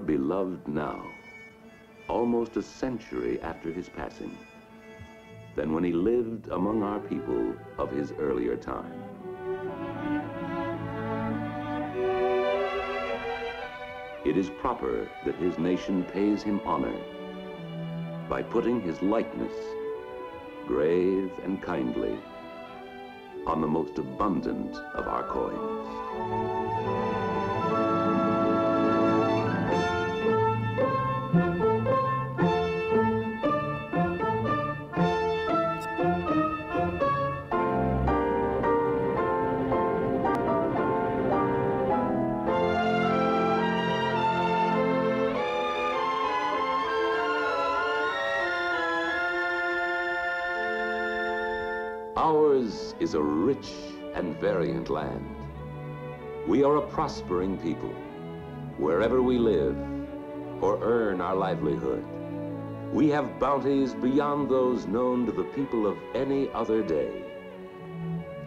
beloved now, almost a century after his passing, than when he lived among our people of his earlier time. It is proper that his nation pays him honor by putting his likeness, grave and kindly, on the most abundant of our coins. Ours is a rich and variant land. We are a prospering people, wherever we live or earn our livelihood. We have bounties beyond those known to the people of any other day,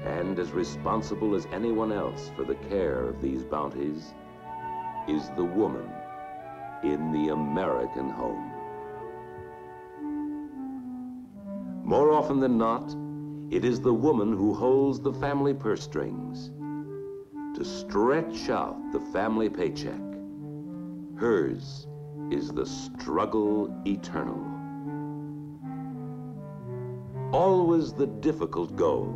and as responsible as anyone else for the care of these bounties is the woman in the American home. More often than not, it is the woman who holds the family purse strings to stretch out the family paycheck. Hers is the struggle eternal. Always the difficult goal,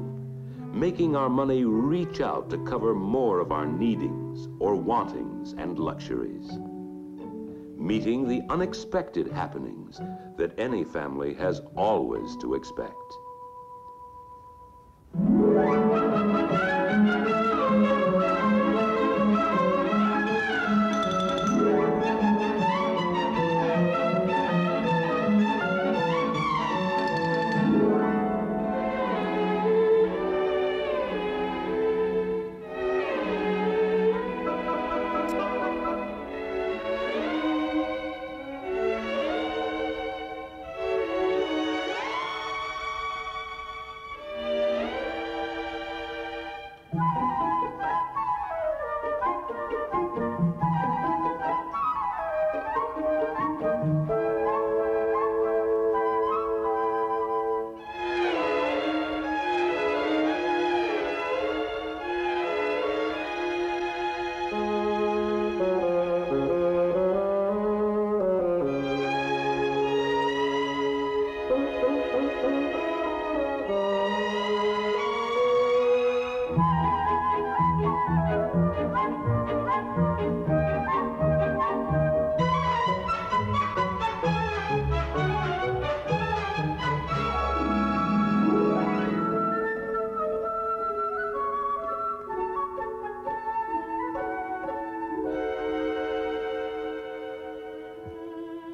making our money reach out to cover more of our needings or wantings and luxuries. Meeting the unexpected happenings that any family has always to expect.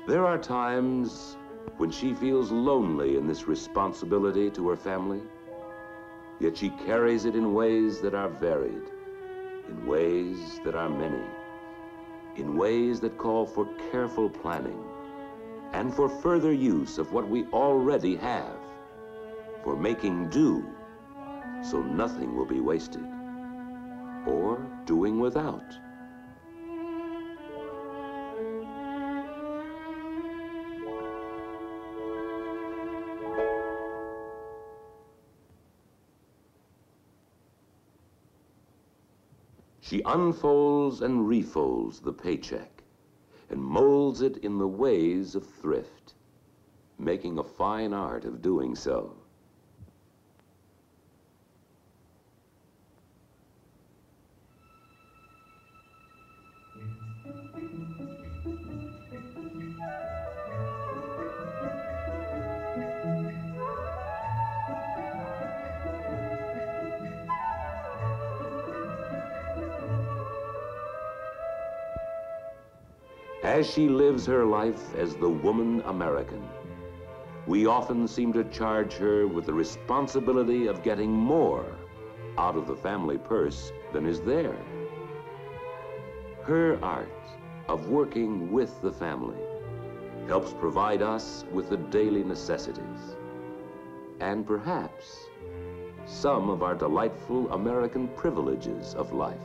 There are times when she feels lonely in this responsibility to her family, yet she carries it in ways that are varied, in ways that are many, in ways that call for careful planning and for further use of what we already have, for making do so nothing will be wasted, or doing without. She unfolds and refolds the paycheck and molds it in the ways of thrift, making a fine art of doing so. As she lives her life as the woman American, we often seem to charge her with the responsibility of getting more out of the family purse than is there. Her art of working with the family helps provide us with the daily necessities and perhaps some of our delightful American privileges of life.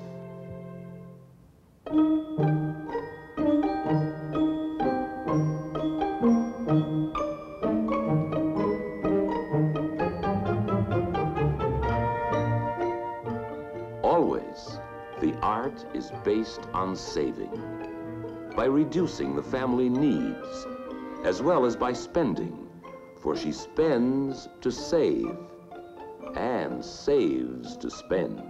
is based on saving, by reducing the family needs, as well as by spending, for she spends to save and saves to spend.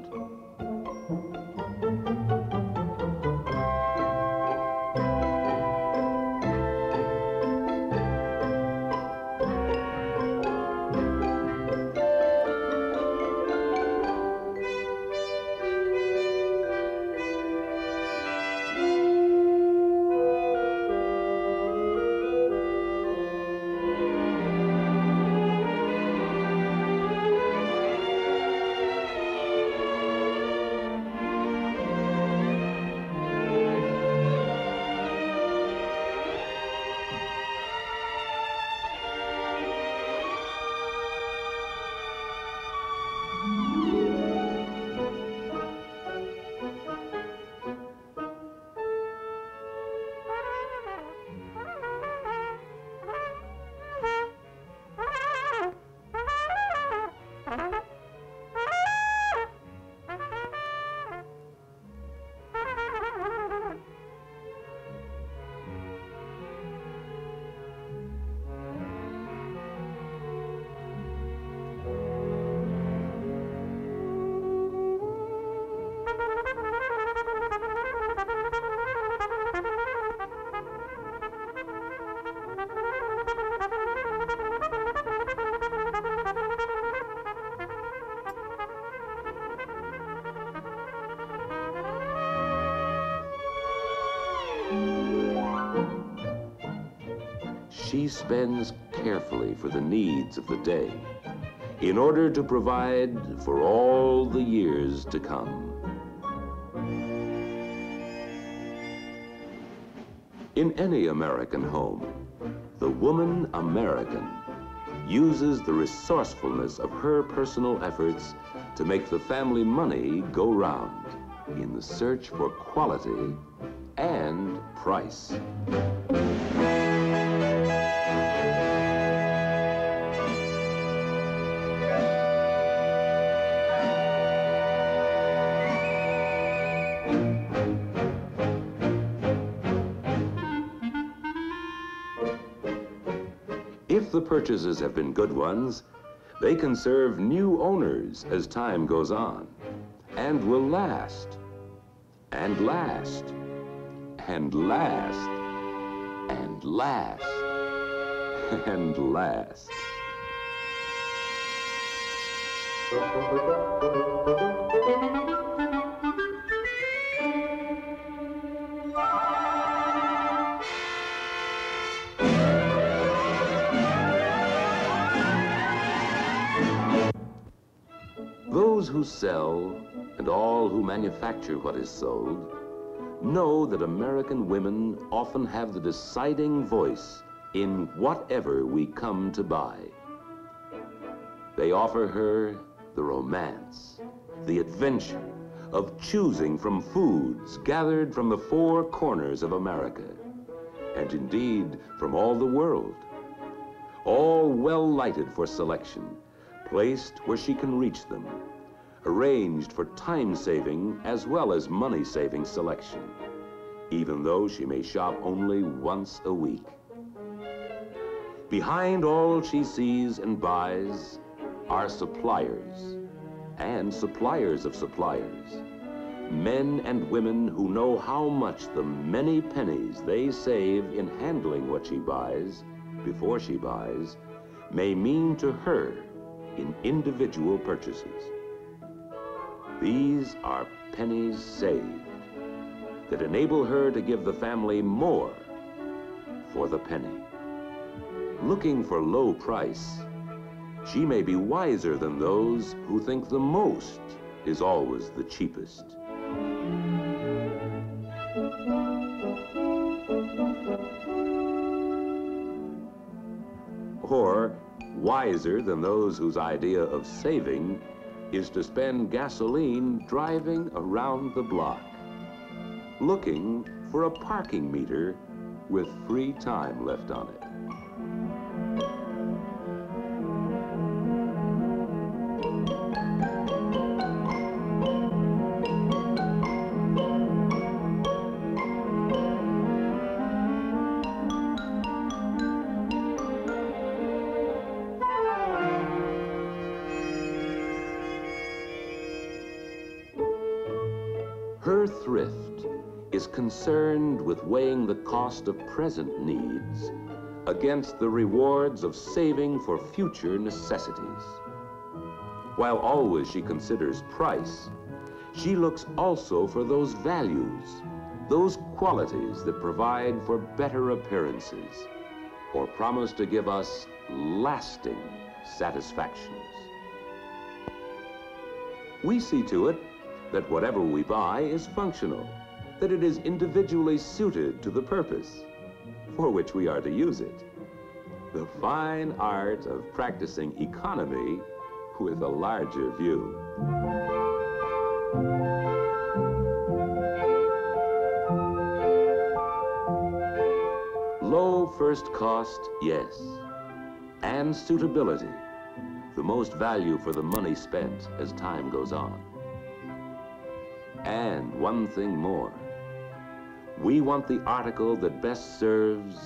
She spends carefully for the needs of the day in order to provide for all the years to come. In any American home, the woman American uses the resourcefulness of her personal efforts to make the family money go round in the search for quality and price. If the purchases have been good ones, they can serve new owners as time goes on, and will last, and last, and last, and last, and last. Those who sell and all who manufacture what is sold know that American women often have the deciding voice in whatever we come to buy. They offer her the romance, the adventure of choosing from foods gathered from the four corners of America, and indeed from all the world, all well lighted for selection, placed where she can reach them, arranged for time-saving as well as money-saving selection, even though she may shop only once a week. Behind all she sees and buys are suppliers and suppliers of suppliers, men and women who know how much the many pennies they save in handling what she buys before she buys may mean to her in individual purchases. These are pennies saved that enable her to give the family more for the penny. Looking for low price, she may be wiser than those who think the most is always the cheapest. Or wiser than those whose idea of saving is to spend gasoline driving around the block, looking for a parking meter with free time left on it. thrift is concerned with weighing the cost of present needs against the rewards of saving for future necessities. While always she considers price, she looks also for those values, those qualities that provide for better appearances or promise to give us lasting satisfactions. We see to it that whatever we buy is functional, that it is individually suited to the purpose for which we are to use it. The fine art of practicing economy with a larger view. Low first cost, yes, and suitability, the most value for the money spent as time goes on. And one thing more, we want the article that best serves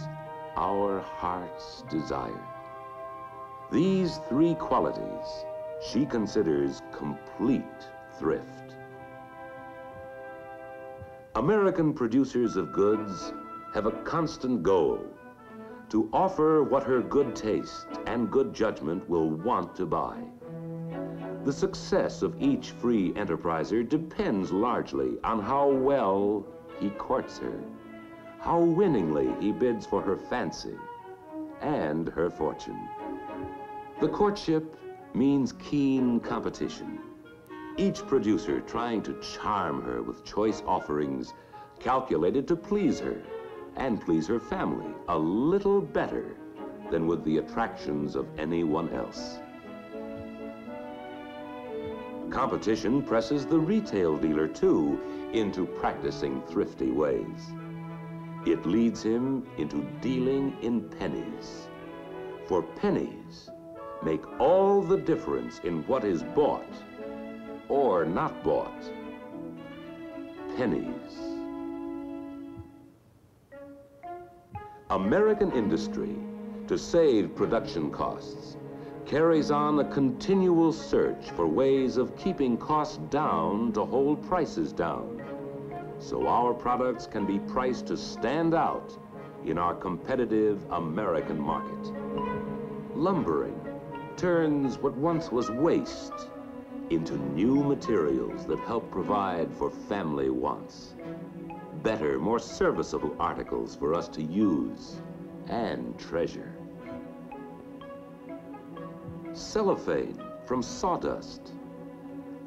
our heart's desire. These three qualities she considers complete thrift. American producers of goods have a constant goal: to offer what her good taste and good judgment will want to buy. The success of each free enterpriser depends largely on how well he courts her, how winningly he bids for her fancy and her fortune. The courtship means keen competition, each producer trying to charm her with choice offerings calculated to please her and please her family a little better than with the attractions of anyone else. Competition presses the retail dealer, too, into practicing thrifty ways. It leads him into dealing in pennies. For pennies make all the difference in what is bought or not bought. Pennies. American industry, to save production costs, carries on a continual search for ways of keeping costs down to hold prices down, so our products can be priced to stand out in our competitive American market. Lumbering turns what once was waste into new materials that help provide for family wants. Better, more serviceable articles for us to use and treasure. Cellophane from sawdust,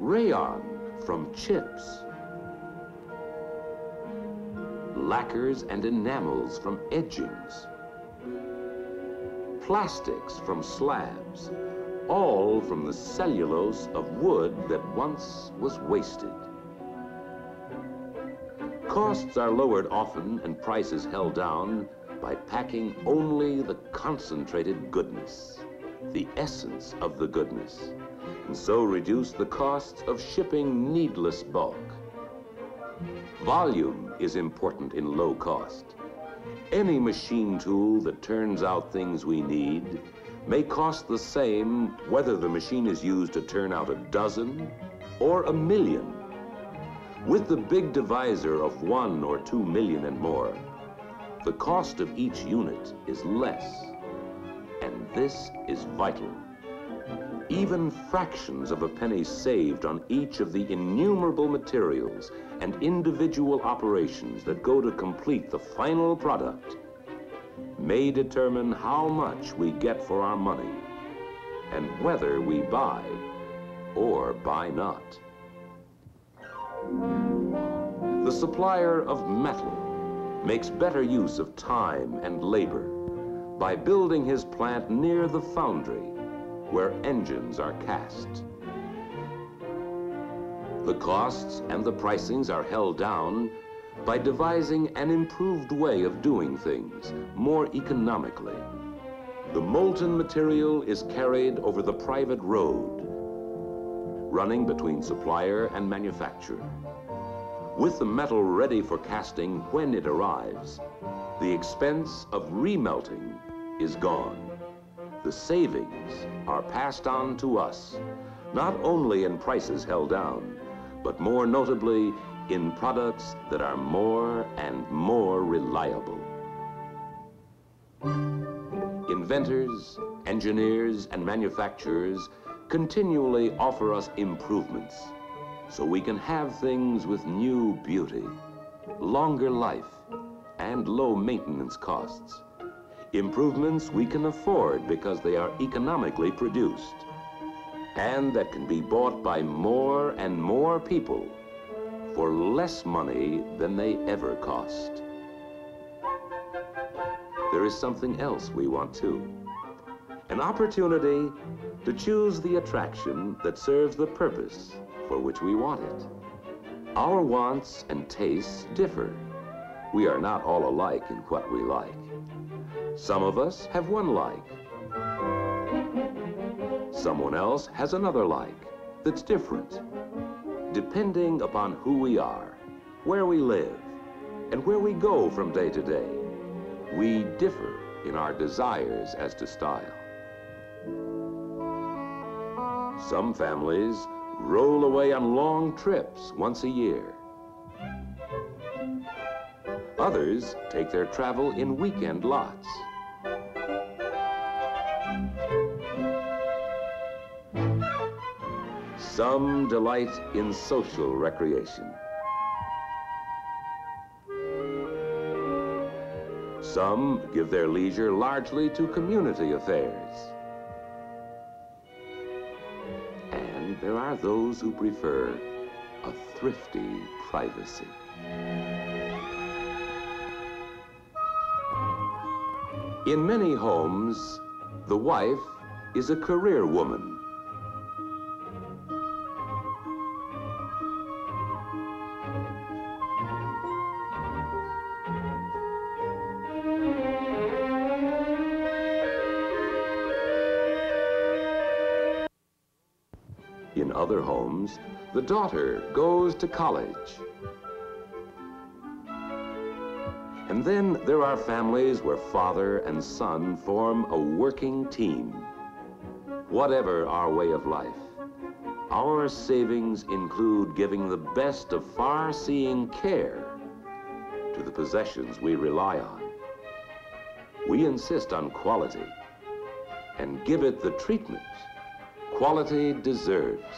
rayon from chips, lacquers and enamels from edgings, plastics from slabs, all from the cellulose of wood that once was wasted. Costs are lowered often and prices held down by packing only the concentrated goodness, the essence of the goodness, and so reduce the costs of shipping needless bulk. Volume is important in low cost. Any machine tool that turns out things we need may cost the same whether the machine is used to turn out a dozen or a million. With the big divisor of 1 or 2 million and more, the cost of each unit is less, and this is vital. Even fractions of a penny saved on each of the innumerable materials and individual operations that go to complete the final product may determine how much we get for our money and whether we buy or buy not. The supplier of metal makes better use of time and labor by building his plant near the foundry where engines are cast. The costs and the pricings are held down by devising an improved way of doing things more economically. The molten material is carried over the private road, running between supplier and manufacturer. With the metal ready for casting when it arrives, the expense of remelting is gone. The savings are passed on to us, not only in prices held down, but more notably in products that are more and more reliable. Inventors, engineers, and manufacturers continually offer us improvements so we can have things with new beauty, longer life, and low maintenance costs. Improvements we can afford because they are economically produced and that can be bought by more and more people for less money than they ever cost. There is something else we want too. An opportunity to choose the attraction that serves the purpose for which we want it. Our wants and tastes differ. We are not all alike in what we like. Some of us have one like. Someone else has another like that's different. Depending upon who we are, where we live, and where we go from day to day, we differ in our desires as to style. Some families roll away on long trips once a year. Others take their travel in weekend lots. Some delight in social recreation. Some give their leisure largely to community affairs. And there are those who prefer a thrifty privacy. In many homes, the wife is a career woman. In other homes, the daughter goes to college. And then there are families where father and son form a working team. Whatever our way of life, our savings include giving the best of far-seeing care to the possessions we rely on. We insist on quality and give it the treatment quality deserves.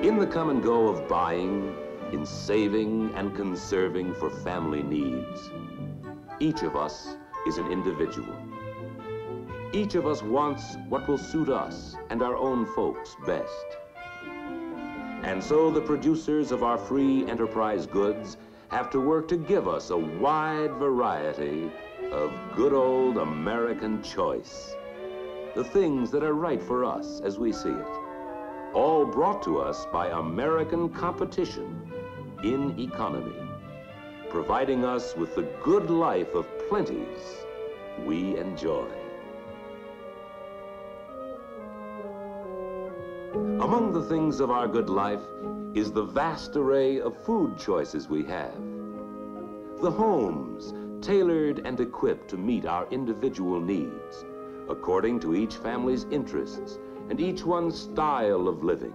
In the come and go of buying, in saving and conserving for family needs, each of us is an individual. Each of us wants what will suit us and our own folks best. And so the producers of our free enterprise goods have to work to give us a wide variety of good old American choice. The things that are right for us as we see it. All brought to us by American competition in economy, providing us with the good life of plenties we enjoy. Among the things of our good life is the vast array of food choices we have. The homes, tailored and equipped to meet our individual needs, according to each family's interests and each one's style of living.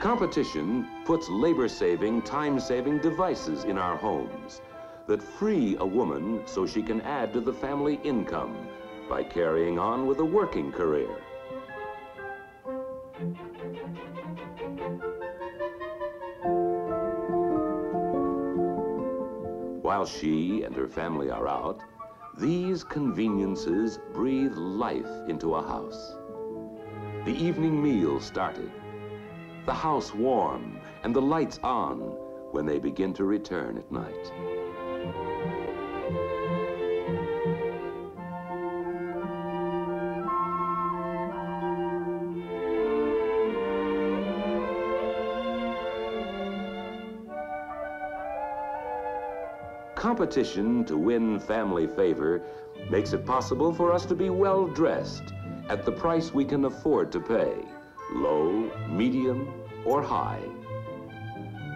Competition puts labor-saving, time-saving devices in our homes that free a woman so she can add to the family income by carrying on with a working career. While she and her family are out, these conveniences breathe life into a house. The evening meal started, the house warm, and the lights on when they begin to return at night. Competition to win family favor makes it possible for us to be well dressed at the price we can afford to pay, low, medium, or high.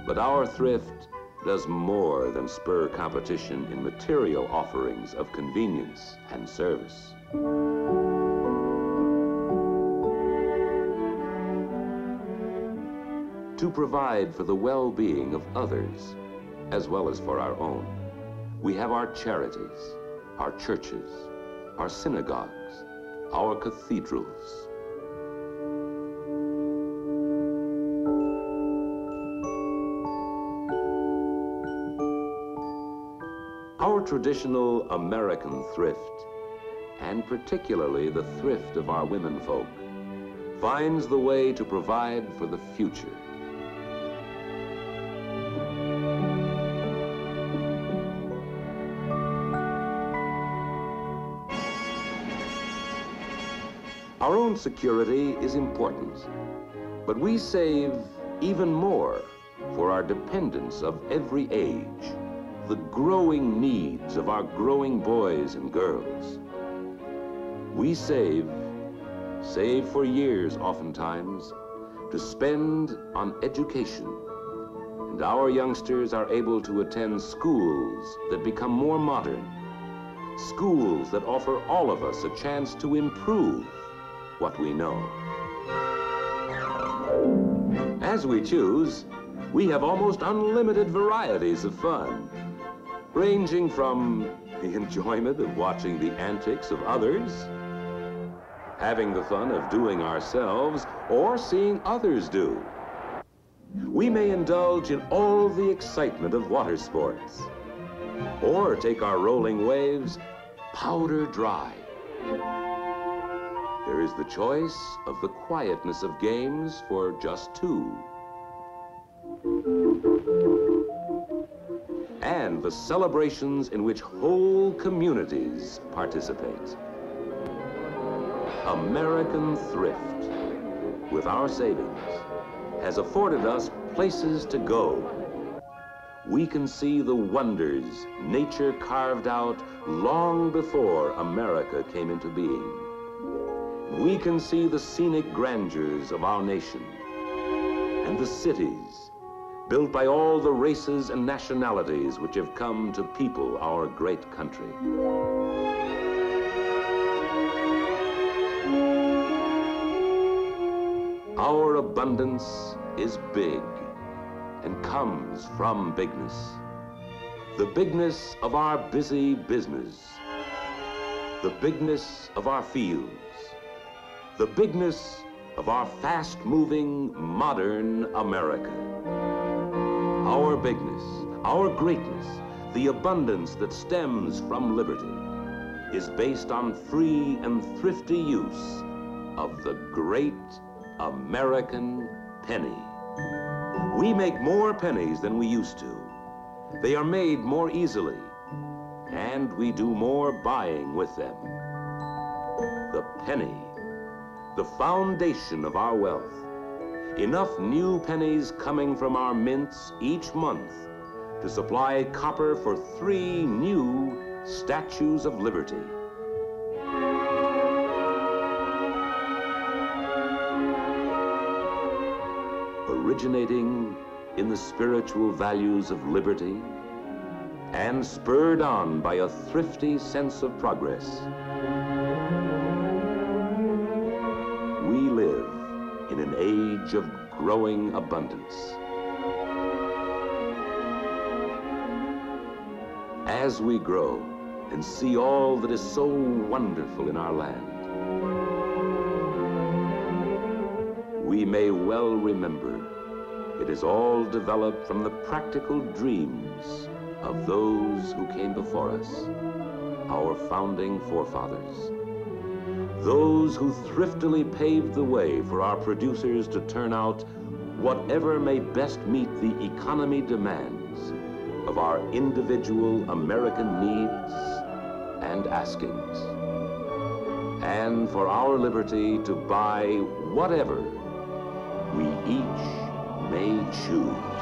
But our thrift does more than spur competition in material offerings of convenience and service. to provide for the well-being of others, as well as for our own. We have our charities, our churches, our synagogues, our cathedrals. Our traditional American thrift, and particularly the thrift of our womenfolk, finds the way to provide for the future. Our own security is important, but we save even more for our dependents of every age, the growing needs of our growing boys and girls. We save for years oftentimes, to spend on education. And our youngsters are able to attend schools that become more modern, schools that offer all of us a chance to improve what we know. As we choose, we have almost unlimited varieties of fun, ranging from the enjoyment of watching the antics of others, having the fun of doing ourselves, or seeing others do. We may indulge in all the excitement of water sports, or take our rolling waves powder dry. There is the choice of the quietness of games for just two, and the celebrations in which whole communities participate. American thrift, with our savings, has afforded us places to go. We can see the wonders nature carved out long before America came into being. We can see the scenic grandeurs of our nation and the cities built by all the races and nationalities which have come to people our great country. Our abundance is big and comes from bigness. The bigness of our busy business, the bigness of our fields, the bigness of our fast-moving, modern America. Our bigness, our greatness, the abundance that stems from liberty, is based on free and thrifty use of the great American penny. We make more pennies than we used to. They are made more easily, and we do more buying with them. The penny, the foundation of our wealth. Enough new pennies coming from our mints each month to supply copper for 3 new Statues of Liberty. Originating in the spiritual values of liberty and spurred on by a thrifty sense of progress, we live in an age of growing abundance. As we grow and see all that is so wonderful in our land, we may well remember it is all developed from the practical dreams of those who came before us, our founding forefathers. Those who thriftily paved the way for our producers to turn out whatever may best meet the economy demands of our individual American needs and askings, and for our liberty to buy whatever we each may choose.